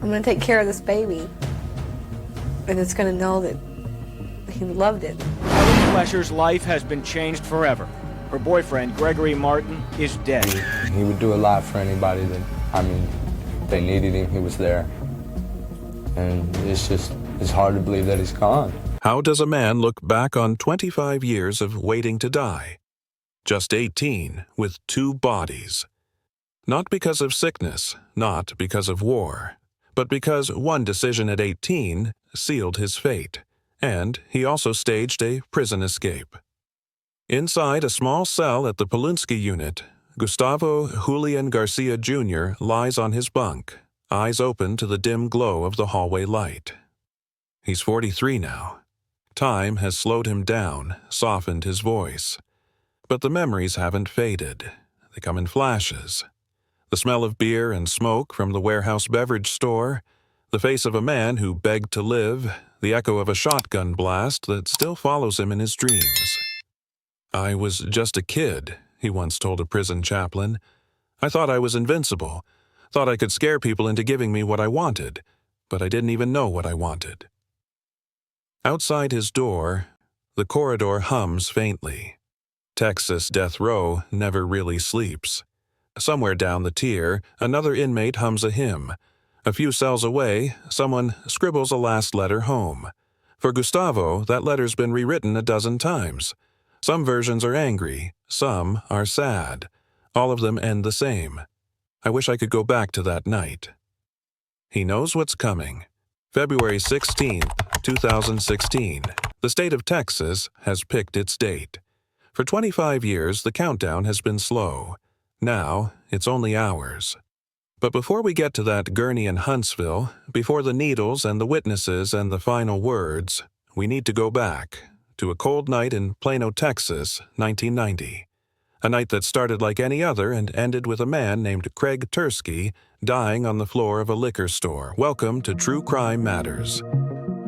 I'm going to take care of this baby, and it's going to know that he loved it. Ellie Flesher's life has been changed forever. Her boyfriend, Gregory Martin, is dead. He would do a lot for anybody that, they needed him, he was there. And it's hard to believe that he's gone. How does a man look back on 25 years of waiting to die? Just 18, with 2 bodies. Not because of sickness, not because of war, but because one decision at 18 sealed his fate, and he also staged a prison escape. Inside a small cell at the Palunsky unit, Gustavo Julian Garcia Jr. lies on his bunk, eyes open to the dim glow of the hallway light. He's 43 now. Time has slowed him down, softened his voice. But the memories haven't faded. They come in flashes. The smell of beer and smoke from the warehouse beverage store, the face of a man who begged to live, the echo of a shotgun blast that still follows him in his dreams. "I was just a kid," he once told a prison chaplain. "I thought I was invincible, thought I could scare people into giving me what I wanted, but I didn't even know what I wanted." Outside his door, the corridor hums faintly. Texas death row never really sleeps. Somewhere down the tier, another inmate hums a hymn. A few cells away, someone scribbles a last letter home. For Gustavo, that letter's been rewritten a dozen times. Some versions are angry, some are sad. All of them end the same. "I wish I could go back to that night." He knows what's coming. February 16th, 2016. The state of Texas has picked its date. For 25 years, the countdown has been slow. Now, it's only hours. But before we get to that gurney in Huntsville, before the needles and the witnesses and the final words, we need to go back to a cold night in Plano, Texas, 1990. A night that started like any other and ended with a man named Craig Tursky dying on the floor of a liquor store. Welcome to True Crime Matters,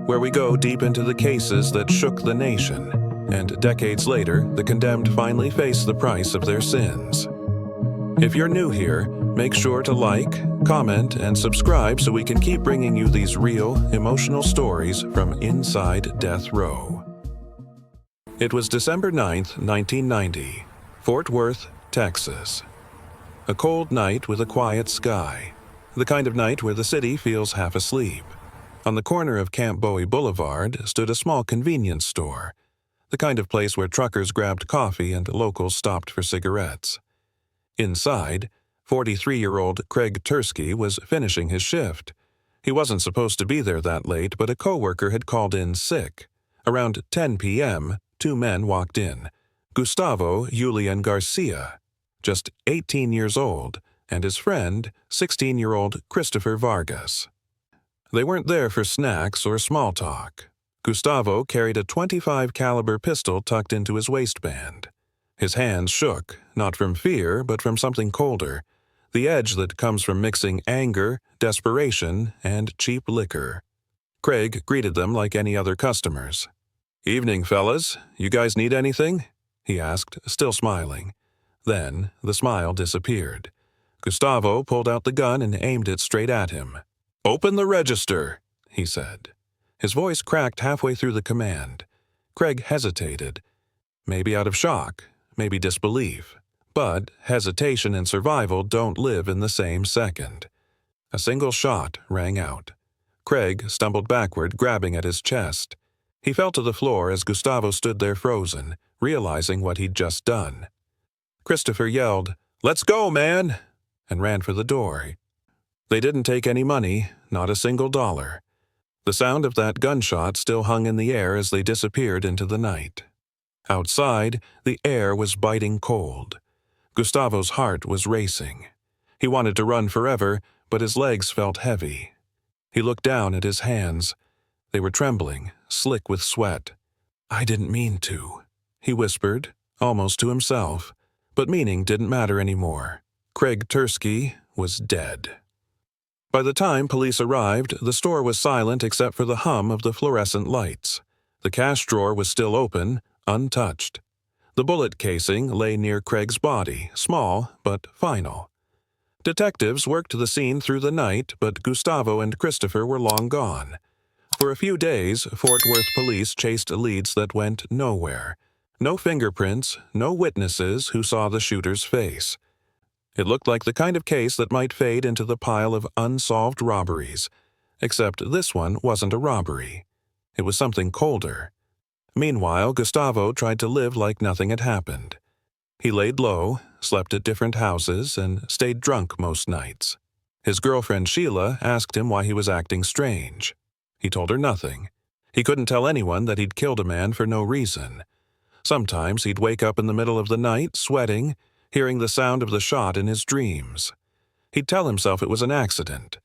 where we go deep into the cases that shook the nation, and decades later, the condemned finally face the price of their sins. If you're new here, make sure to like, comment, and subscribe so we can keep bringing you these real, emotional stories from inside death row. It was December 9th, 1990, Fort Worth, Texas. A cold night with a quiet sky. The kind of night where the city feels half asleep. On the corner of Camp Bowie Boulevard stood a small convenience store, the kind of place where truckers grabbed coffee and locals stopped for cigarettes. Inside, 43-year-old Craig Tursky was finishing his shift. He wasn't supposed to be there that late, but a coworker had called in sick. Around 10 p.m., 2 men walked in. Gustavo Julian Garcia, just 18 years old, and his friend, 16-year-old Christopher Vargas. They weren't there for snacks or small talk. Gustavo carried a .25 caliber pistol tucked into his waistband. His hands shook, not from fear, but from something colder, the edge that comes from mixing anger, desperation, and cheap liquor. Craig greeted them like any other customers. "Evening, fellas. You guys need anything?" he asked, still smiling. Then the smile disappeared. Gustavo pulled out the gun and aimed it straight at him. "Open the register," he said. His voice cracked halfway through the command. Craig hesitated, maybe out of shock, maybe disbelief. But hesitation and survival don't live in the same second. A single shot rang out. Craig stumbled backward, grabbing at his chest. He fell to the floor as Gustavo stood there frozen, realizing what he'd just done. Christopher yelled, "Let's go, man!" and ran for the door. They didn't take any money, not a single dollar. The sound of that gunshot still hung in the air as they disappeared into the night. Outside, the air was biting cold. Gustavo's heart was racing. He wanted to run forever, but his legs felt heavy. He looked down at his hands. They were trembling, slick with sweat. "I didn't mean to," he whispered, almost to himself. But meaning didn't matter anymore. Craig Tursky was dead. By the time police arrived, the store was silent except for the hum of the fluorescent lights. The cash drawer was still open, untouched. The bullet casing lay near Craig's body, small but final. Detectives worked the scene through the night, but Gustavo and Christopher were long gone. For a few days, Fort Worth police chased leads that went nowhere. No fingerprints, no witnesses who saw the shooter's face. It looked like the kind of case that might fade into the pile of unsolved robberies. Except this one wasn't a robbery. It was something colder. Meanwhile, Gustavo tried to live like nothing had happened. He laid low, slept at different houses, and stayed drunk most nights. His girlfriend Sheila asked him why he was acting strange. He told her nothing. He couldn't tell anyone that he'd killed a man for no reason. Sometimes he'd wake up in the middle of the night, sweating, hearing the sound of the shot in his dreams. He'd tell himself it was an accident,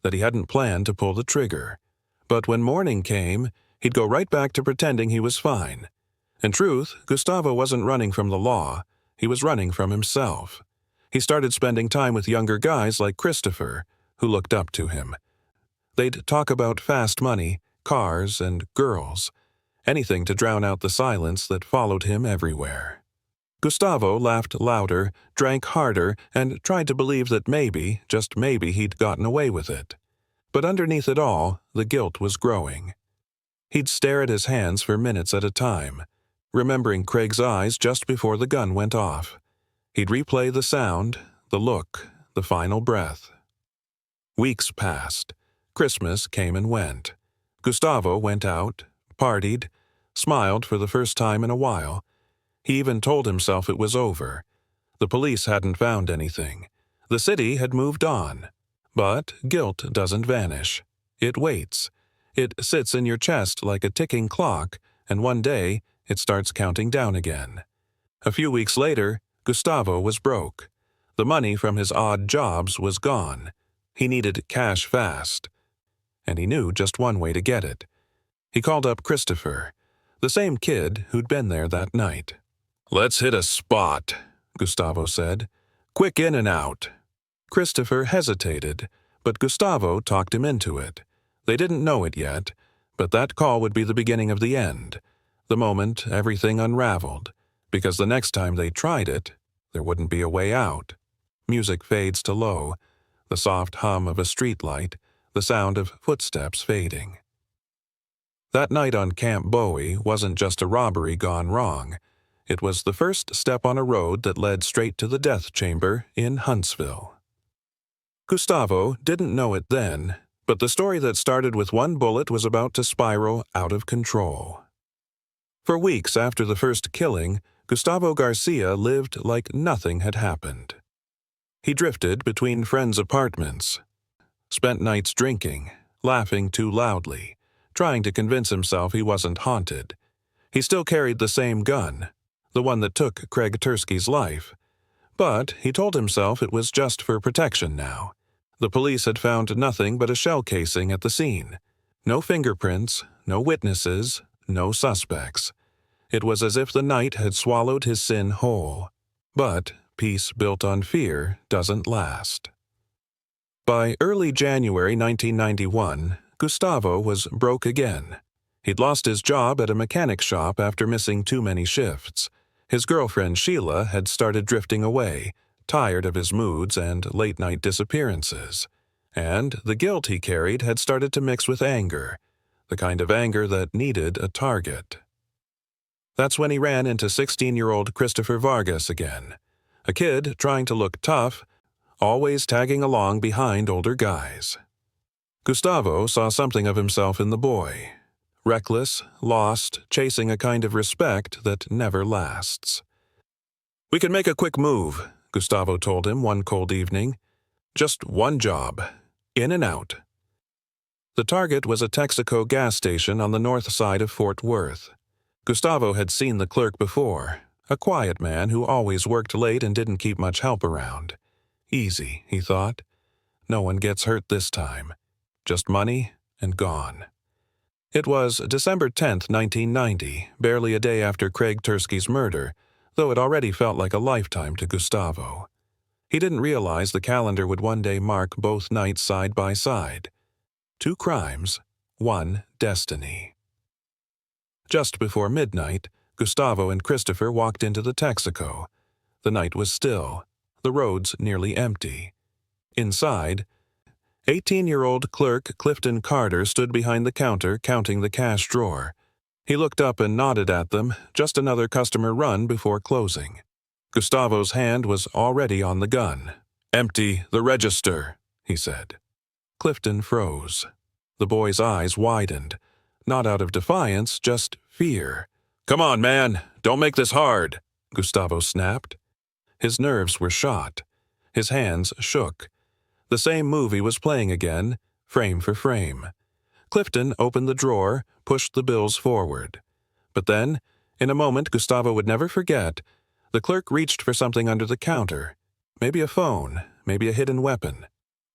that he hadn't planned to pull the trigger. But when morning came, he'd go right back to pretending he was fine. In truth, Gustavo wasn't running from the law. He was running from himself. He started spending time with younger guys like Christopher, who looked up to him. They'd talk about fast money, cars, and girls. Anything to drown out the silence that followed him everywhere. Gustavo laughed louder, drank harder, and tried to believe that maybe, just maybe, he'd gotten away with it. But underneath it all, the guilt was growing. He'd stare at his hands for minutes at a time, remembering Craig's eyes just before the gun went off. He'd replay the sound, the look, the final breath. Weeks passed. Christmas came and went. Gustavo went out, partied, smiled for the first time in a while. He even told himself it was over. The police hadn't found anything. The city had moved on. But guilt doesn't vanish. It waits. It sits in your chest like a ticking clock, and one day it starts counting down again. A few weeks later, Gustavo was broke. The money from his odd jobs was gone. He needed cash fast. And he knew just one way to get it. He called up Christopher, the same kid who'd been there that night. "Let's hit a spot," Gustavo said. "Quick in and out." Christopher hesitated, but Gustavo talked him into it. They didn't know it yet, but that call would be the beginning of the end, the moment everything unraveled, because the next time they tried it, there wouldn't be a way out. Music fades to low, the soft hum of a streetlight, the sound of footsteps fading. That night on Camp Bowie wasn't just a robbery gone wrong. It was the first step on a road that led straight to the death chamber in Huntsville. Gustavo didn't know it then, but the story that started with one bullet was about to spiral out of control. For weeks after the first killing, Gustavo Garcia lived like nothing had happened. He drifted between friends' apartments, spent nights drinking, laughing too loudly, trying to convince himself he wasn't haunted. He still carried the same gun, the one that took Craig Tursky's life. But he told himself it was just for protection now. The police had found nothing but a shell casing at the scene. No fingerprints, no witnesses, no suspects. It was as if the night had swallowed his sin whole. But peace built on fear doesn't last. By early January 1991, Gustavo was broke again. He'd lost his job at a mechanic shop after missing too many shifts. His girlfriend Sheila had started drifting away, tired of his moods and late-night disappearances. And the guilt he carried had started to mix with anger, the kind of anger that needed a target. That's when he ran into 16-year-old Christopher Vargas again, a kid trying to look tough, always tagging along behind older guys. Gustavo saw something of himself in the boy. Reckless, lost, chasing a kind of respect that never lasts. "We can make a quick move," Gustavo told him one cold evening. "Just one job. In and out." The target was a Texaco gas station on the north side of Fort Worth. Gustavo had seen the clerk before, a quiet man who always worked late and didn't keep much help around. Easy, he thought. No one gets hurt this time. Just money and gone. It was December 10th, 1990, barely a day after Craig Tursky's murder, though it already felt like a lifetime to Gustavo. He didn't realize the calendar would one day mark both nights side by side. 2 crimes, 1 destiny. Just before midnight, Gustavo and Christopher walked into the Texaco. The night was still, the roads nearly empty. Inside, 18-year-old clerk Clifton Carter stood behind the counter counting the cash drawer. He looked up and nodded at them, just another customer run before closing. Gustavo's hand was already on the gun. "Empty the register," he said. Clifton froze. The boy's eyes widened, not out of defiance, just fear. "Come on, man, don't make this hard," Gustavo snapped. His nerves were shot. His hands shook. The same movie was playing again, frame for frame. Clifton opened the drawer, pushed the bills forward. But then, in a moment Gustavo would never forget, the clerk reached for something under the counter. Maybe a phone, maybe a hidden weapon.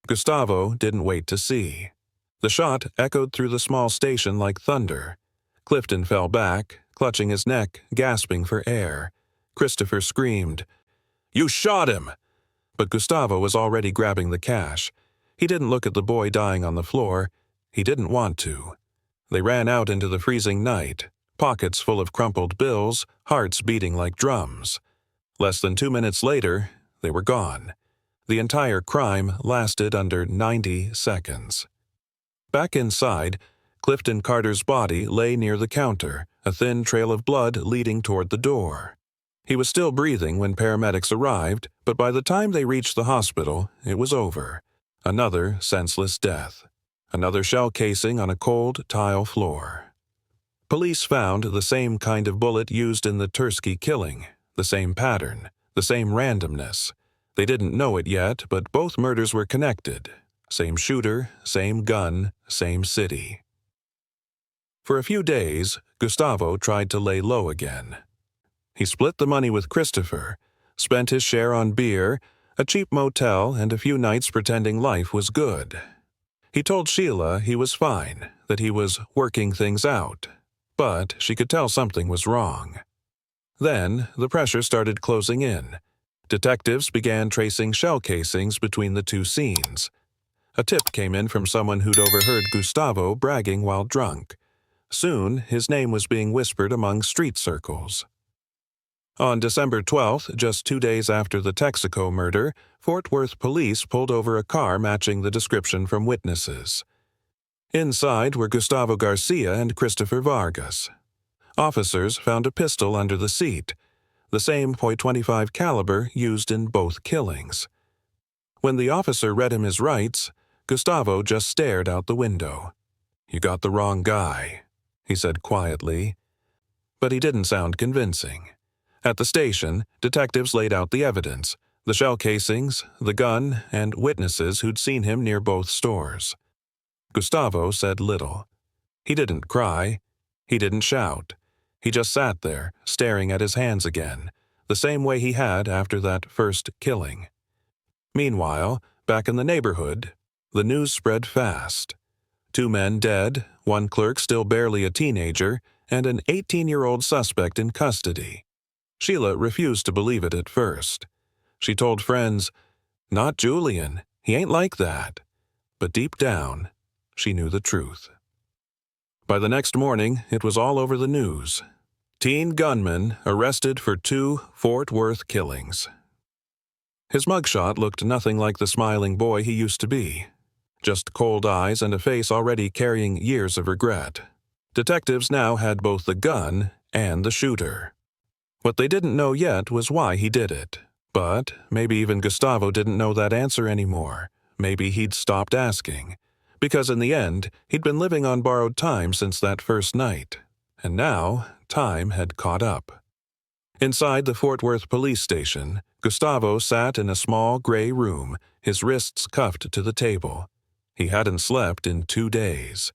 Gustavo didn't wait to see. The shot echoed through the small station like thunder. Clifton fell back, clutching his neck, gasping for air. Christopher screamed, "You shot him!" But Gustavo was already grabbing the cash. He didn't look at the boy dying on the floor. He didn't want to. They ran out into the freezing night, pockets full of crumpled bills, hearts beating like drums. Less than 2 minutes later, they were gone. The entire crime lasted under 90 seconds. Back inside, Clifton Carter's body lay near the counter, a thin trail of blood leading toward the door. He was still breathing when paramedics arrived, but by the time they reached the hospital, it was over. Another senseless death. Another shell casing on a cold tile floor. Police found the same kind of bullet used in the Tursky killing, the same pattern, the same randomness. They didn't know it yet, but both murders were connected. Same shooter, same gun, same city. For a few days, Gustavo tried to lay low again. He split the money with Christopher, spent his share on beer, a cheap motel, and a few nights pretending life was good. He told Sheila he was fine, that he was working things out, but she could tell something was wrong. Then the pressure started closing in. Detectives began tracing shell casings between the two scenes. A tip came in from someone who'd overheard Gustavo bragging while drunk. Soon, his name was being whispered among street circles. On December 12th, just 2 days after the Texaco murder, Fort Worth police pulled over a car matching the description from witnesses. Inside were Gustavo Garcia and Christopher Vargas. Officers found a pistol under the seat, the same .25 caliber used in both killings. When the officer read him his rights, Gustavo just stared out the window. "You got the wrong guy," he said quietly. But he didn't sound convincing. At the station, detectives laid out the evidence, the shell casings, the gun, and witnesses who'd seen him near both stores. Gustavo said little. He didn't cry. He didn't shout. He just sat there, staring at his hands again, the same way he had after that first killing. Meanwhile, back in the neighborhood, the news spread fast. 2 men dead, 1 clerk still barely a teenager, and an 18-year-old suspect in custody. Sheila refused to believe it at first. She told friends, "Not Julian, he ain't like that." But deep down, she knew the truth. By the next morning, it was all over the news. Teen gunman arrested for 2 Fort Worth killings. His mugshot looked nothing like the smiling boy he used to be. Just cold eyes and a face already carrying years of regret. Detectives now had both the gun and the shooter. What they didn't know yet was why he did it. But maybe even Gustavo didn't know that answer anymore. Maybe he'd stopped asking. Because in the end, he'd been living on borrowed time since that first night. And now, time had caught up. Inside the Fort Worth police station, Gustavo sat in a small gray room, his wrists cuffed to the table. He hadn't slept in 2 days.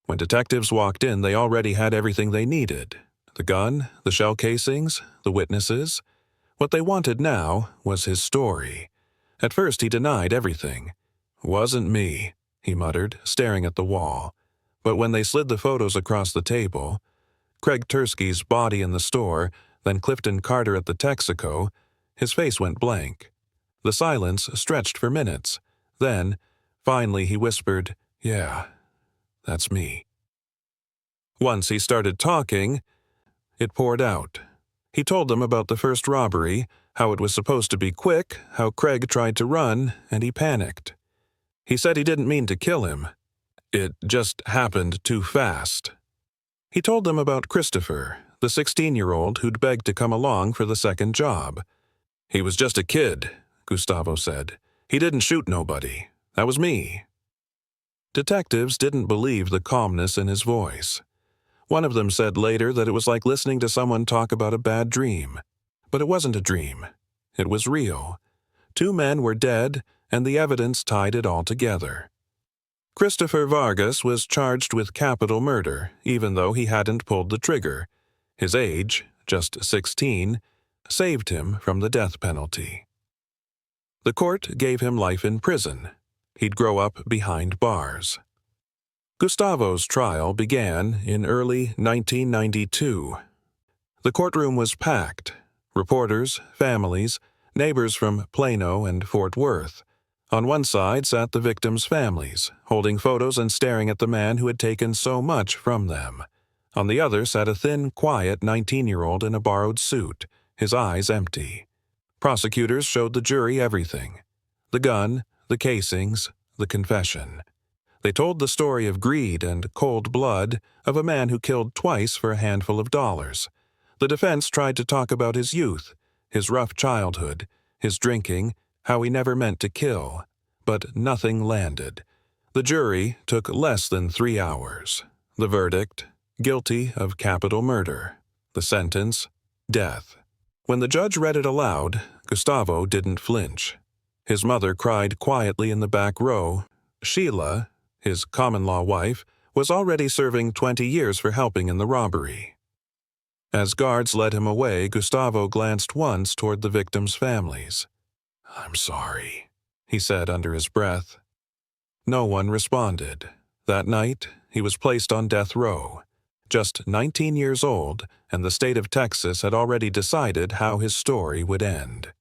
When detectives walked in, they already had everything they needed. The gun, the shell casings, the witnesses. What they wanted now was his story. At first he denied everything. "Wasn't me," he muttered, staring at the wall. But when they slid the photos across the table, Craig Tursky's body in the store, then Clifton Carter at the Texaco, his face went blank. The silence stretched for minutes. Then, finally he whispered, "Yeah, that's me." Once he started talking, it poured out. He told them about the first robbery, how it was supposed to be quick, how Craig tried to run, and he panicked. He said he didn't mean to kill him. It just happened too fast. He told them about Christopher, the 16-year-old who'd begged to come along for the second job. "He was just a kid," Gustavo said. "He didn't shoot nobody. That was me." Detectives didn't believe the calmness in his voice. One of them said later that it was like listening to someone talk about a bad dream. But it wasn't a dream. It was real. 2 men were dead, and the evidence tied it all together. Christopher Vargas was charged with capital murder, even though he hadn't pulled the trigger. His age, just 16, saved him from the death penalty. The court gave him life in prison. He'd grow up behind bars. Gustavo's trial began in early 1992. The courtroom was packed. Reporters, families, neighbors from Plano and Fort Worth. On one side sat the victims' families, holding photos and staring at the man who had taken so much from them. On the other sat a thin, quiet 19-year-old in a borrowed suit, his eyes empty. Prosecutors showed the jury everything: the gun, the casings, the confession. They told the story of greed and cold blood of a man who killed twice for a handful of dollars. The defense tried to talk about his youth, his rough childhood, his drinking, how he never meant to kill. But nothing landed. The jury took less than 3 hours. The verdict: guilty of capital murder. The sentence: death. When the judge read it aloud, Gustavo didn't flinch. His mother cried quietly in the back row. Sheila, his common-law wife, was already serving 20 years for helping in the robbery. As guards led him away, Gustavo glanced once toward the victims' families. "I'm sorry," he said under his breath. No one responded. That night, he was placed on death row. Just 19 years old, and the state of Texas had already decided how his story would end.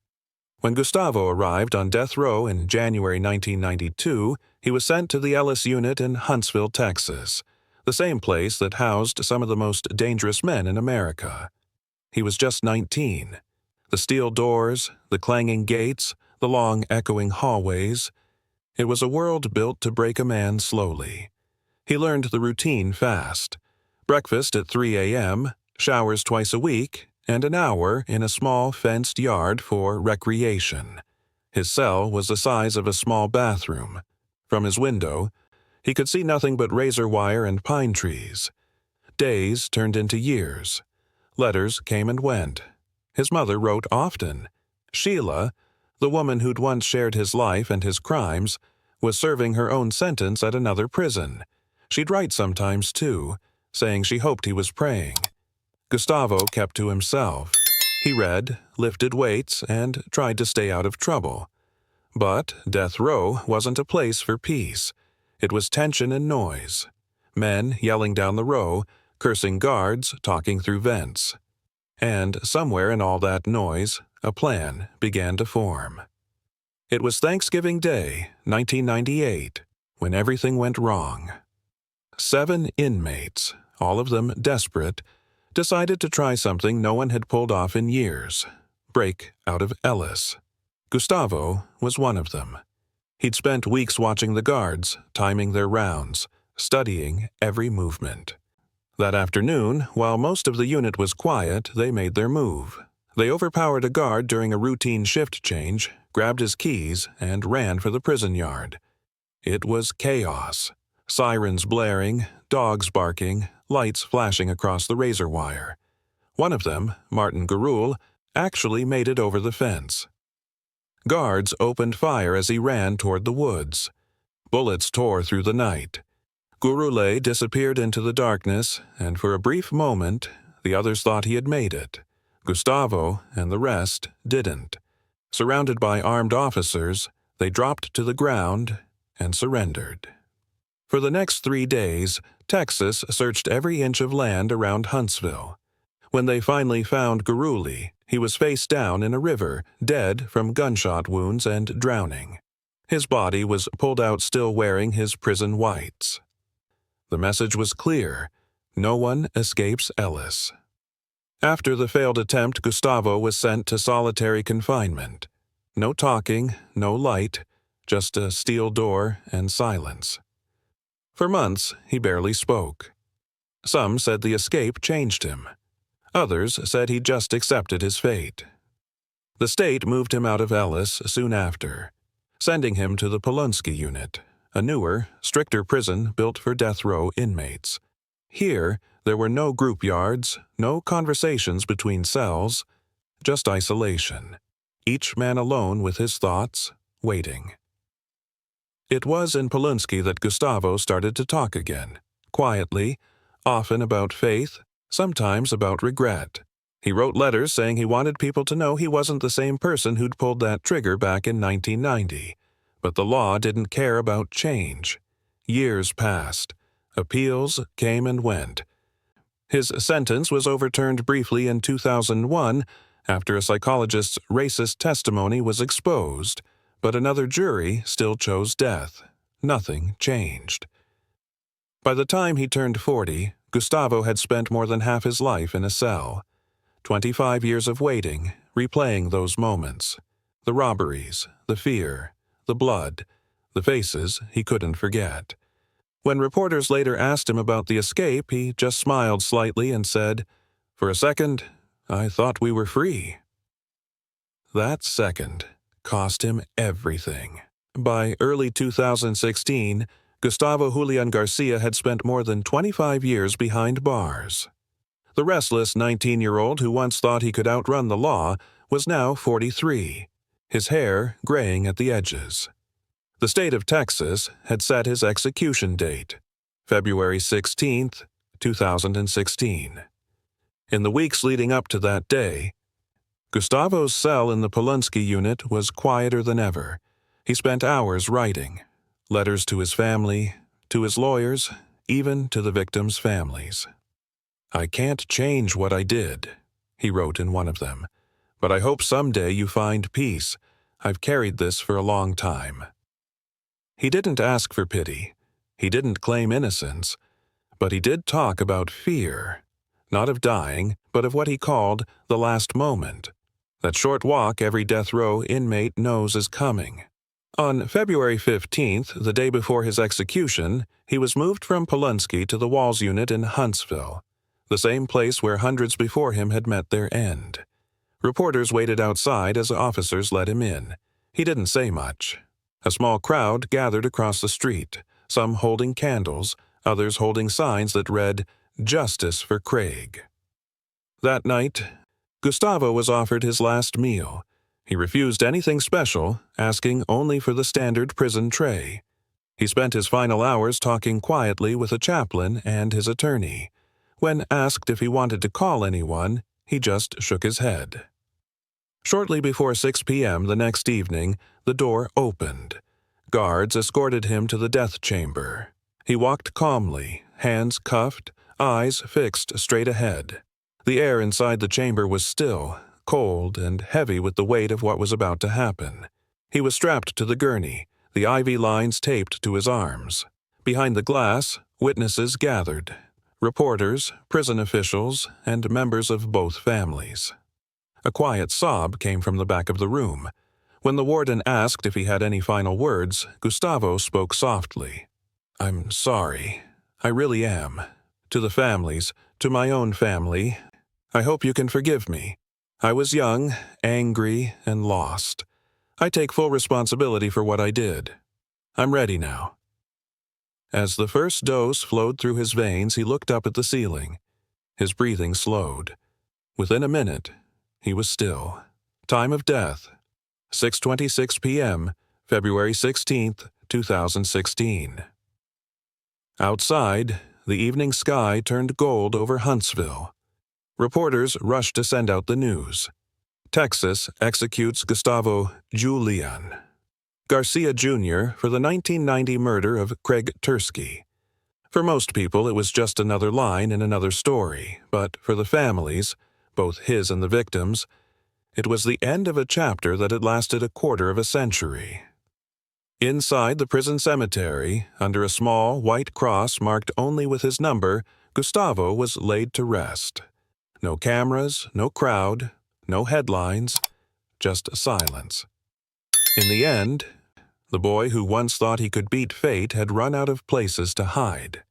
When Gustavo arrived on death row in January 1992, he was sent to the Ellis unit in Huntsville, Texas, the same place that housed some of the most dangerous men in America. He was just 19. The steel doors, the clanging gates, the long echoing hallways. It was a world built to break a man slowly. He learned the routine fast. Breakfast at 3 a.m., showers twice a week, and an hour in a small fenced yard for recreation. His cell was the size of a small bathroom. From his window, he could see nothing but razor wire and pine trees. Days turned into years. Letters came and went. His mother wrote often. Sheila, the woman who'd once shared his life and his crimes, was serving her own sentence at another prison. She'd write sometimes, too, saying she hoped he was praying. Gustavo kept to himself. He read, lifted weights, and tried to stay out of trouble. But death row wasn't a place for peace. It was tension and noise. Men yelling down the row, cursing guards, talking through vents. And somewhere in all that noise, a plan began to form. It was Thanksgiving Day, 1998, when everything went wrong. 7 inmates, all of them desperate, decided to try something no one had pulled off in years: break out of Ellis. Gustavo was one of them. He'd spent weeks watching the guards, timing their rounds, studying every movement. That afternoon, while most of the unit was quiet, they made their move. They overpowered a guard during a routine shift change, grabbed his keys, and ran for the prison yard. It was chaos. Sirens blaring, dogs barking, lights flashing across the razor wire. One of them, Martin Garul, actually made it over the fence. Guards opened fire as he ran toward the woods. Bullets tore through the night. Gurule disappeared into the darkness, and for a brief moment, the others thought he had made it. Gustavo and the rest didn't. Surrounded by armed officers, they dropped to the ground and surrendered. For the next 3 days, Texas searched every inch of land around Huntsville. When they finally found Gurule, he was face down in a river, dead from gunshot wounds and drowning. His body was pulled out still wearing his prison whites. The message was clear: no one escapes Ellis. After the failed attempt, Gustavo was sent to solitary confinement. No talking, no light, just a steel door and silence. For months, he barely spoke. Some said the escape changed him. Others said he just accepted his fate. The state moved him out of Ellis soon after, sending him to the Polunsky unit, a newer, stricter prison built for death row inmates. Here, there were no group yards, no conversations between cells, just isolation, each man alone with his thoughts, waiting. It was in Polunsky that Gustavo started to talk again, quietly, often about faith, sometimes about regret. He wrote letters saying he wanted people to know he wasn't the same person who'd pulled that trigger back in 1990. But the law didn't care about change. Years passed. Appeals came and went. His sentence was overturned briefly in 2001 after a psychologist's racist testimony was exposed, but another jury still chose death. Nothing changed. By the time he turned 40, Gustavo had spent more than half his life in a cell. 25 years of waiting, replaying those moments. The robberies, the fear, the blood, the faces he couldn't forget. When reporters later asked him about the escape, he just smiled slightly and said, "For a second, I thought we were free." That second cost him everything. By early 2016, Gustavo Julian Garcia had spent more than 25 years behind bars. The restless 19-year-old who once thought he could outrun the law was now 43, his hair graying at the edges. The state of Texas had set his execution date, February 16, 2016. In the weeks leading up to that day, Gustavo's cell in the Polunsky unit was quieter than ever. He spent hours writing, letters to his family, to his lawyers, even to the victims' families. "I can't change what I did," he wrote in one of them, "but I hope someday you find peace. I've carried this for a long time." He didn't ask for pity. He didn't claim innocence. But he did talk about fear, not of dying, but of what he called the last moment, that short walk every death row inmate knows is coming. On February 15th, the day before his execution, he was moved from Polunsky to the Walls unit in Huntsville, the same place where hundreds before him had met their end. Reporters waited outside as officers let him in. He didn't say much. A small crowd gathered across the street, some holding candles, others holding signs that read, "Justice for Craig." That night, Gustavo was offered his last meal. He refused anything special, asking only for the standard prison tray. He spent his final hours talking quietly with a chaplain and his attorney. When asked if he wanted to call anyone, he just shook his head. Shortly before 6 p.m. the next evening, the door opened. Guards escorted him to the death chamber. He walked calmly, hands cuffed, eyes fixed straight ahead. The air inside the chamber was still, cold, and heavy with the weight of what was about to happen. He was strapped to the gurney, the IV lines taped to his arms. Behind the glass, witnesses gathered. Reporters, prison officials, and members of both families. A quiet sob came from the back of the room. When the warden asked if he had any final words, Gustavo spoke softly. "I'm sorry. I really am. To the families, to my own family, I hope you can forgive me. I was young, angry, and lost. I take full responsibility for what I did. I'm ready now." As the first dose flowed through his veins, he looked up at the ceiling. His breathing slowed. Within a minute, he was still. Time of death, 6:26 p.m., February 16, 2016. Outside, the evening sky turned gold over Huntsville. Reporters rushed to send out the news. Texas executes Gustavo Julian Garcia Jr. for the 1990 murder of Craig Tursky. For most people, it was just another line in another story, but for the families, both his and the victims, it was the end of a chapter that had lasted a quarter of a century. Inside the prison cemetery, under a small white cross marked only with his number, Gustavo was laid to rest. No cameras, no crowd, no headlines, just silence. In the end, the boy who once thought he could beat fate had run out of places to hide.